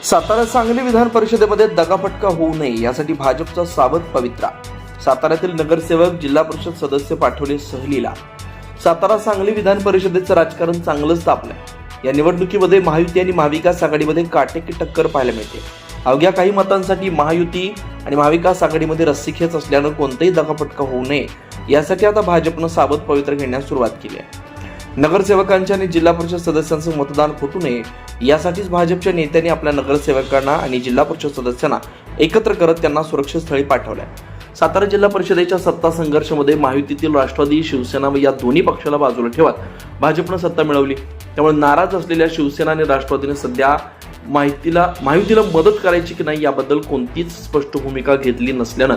सातारा सांगली विधान परिषदेमध्ये दगाफटका होऊ नये यासाठी भाजपचा सावध पवित्रा. साताऱ्यातील नगरसेवक जिल्हा परिषद सदस्य पाठवले सहलीला. सातारा सांगली विधान परिषदेचं राजकारण चांगलंच तापलंय. या निवडणुकीमध्ये महायुती आणि महाविकास आघाडीमध्ये काटेकी टक्कर पाहायला मिळते. अवघ्या काही मतांसाठी महायुती आणि महाविकास आघाडीमध्ये रस्सीखेच असल्यानं कोणताही दगाफटका होऊ नये यासाठी आता भाजपनं सावध पवित्रा घेण्यास सुरुवात केली आहे. नगरसेवकांच्या आणि जिल्हा परिषद सदस्यांचं मतदान फुटू नये यासाठीच भाजपच्या नेत्यांनी आपल्या नगरसेवकांना आणि जिल्हा परिषद सदस्यांना एकत्र करत त्यांना सुरक्षित स्थळी पाठवलंय. सातारा जिल्हा परिषदेच्या सत्ता संघर्षामध्ये महायुतीतील राष्ट्रवादी शिवसेना या दोन्ही पक्षाला बाजूला ठेवत भाजपनं सत्ता मिळवली. त्यामुळे नाराज असलेल्या शिवसेना आणि राष्ट्रवादीने सध्या महायुतीला मदत करायची की नाही याबद्दल कोणतीच स्पष्ट भूमिका घेतली नसल्यानं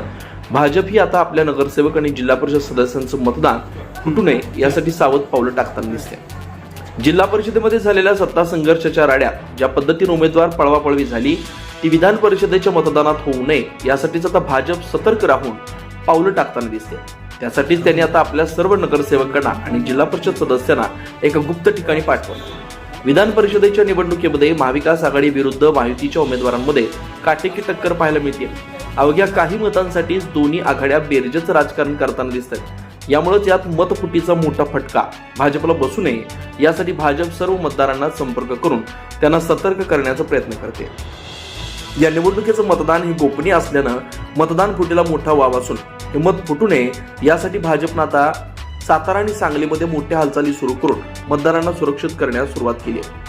भाजप ही आता आपल्या नगरसेवक आणि जिल्हा परिषद सदस्यांचं मतदान फुटू नये यासाठी सावध पावलं टाकताना दिसते. जिल्हा परिषदेमध्ये झालेल्या सत्ता संघर्षाच्या राड्यात ज्या पद्धतीने उमेदवार पळवापळवी झाली ती विधान परिषदेच्या मतदानात होऊ नये यासाठीच आता भाजप सतर्क राहून पावलं टाकताना दिसते. त्यासाठीच त्यांनी आता आपल्या सर्व नगरसेवकांना आणि जिल्हा परिषद सदस्यांना एका गुप्त ठिकाणी पाठवलं. विधान परिषदेच्या निवडणुकीमध्ये महाविकास आघाडी विरुद्ध महायुतीच्या उमेदवारांमध्ये काटेकी टक्कर पाहायला मिळते. अवघ्या काही मतांसाठीच दोन्ही आघाड्या बेरजेचं राजकारण करताना दिसतात. यामुळेच यात मतफुटीचा मोठा फटका भाजपला बसू नये यासाठी भाजप सर्व मतदारांना संपर्क करून त्यांना सतर्क करण्याचा प्रयत्न करते. या निवडणुकीचं मतदान हे गोपनीय असल्यानं मतदान फुटीला मोठा वाव असून हे मत फुटू नये यासाठी भाजपनं आता सातारा आणि सांगलीमध्ये मोठ्या हालचाली सुरू करून मतदारांना सुरक्षित करण्यास सुरुवात केली आहे.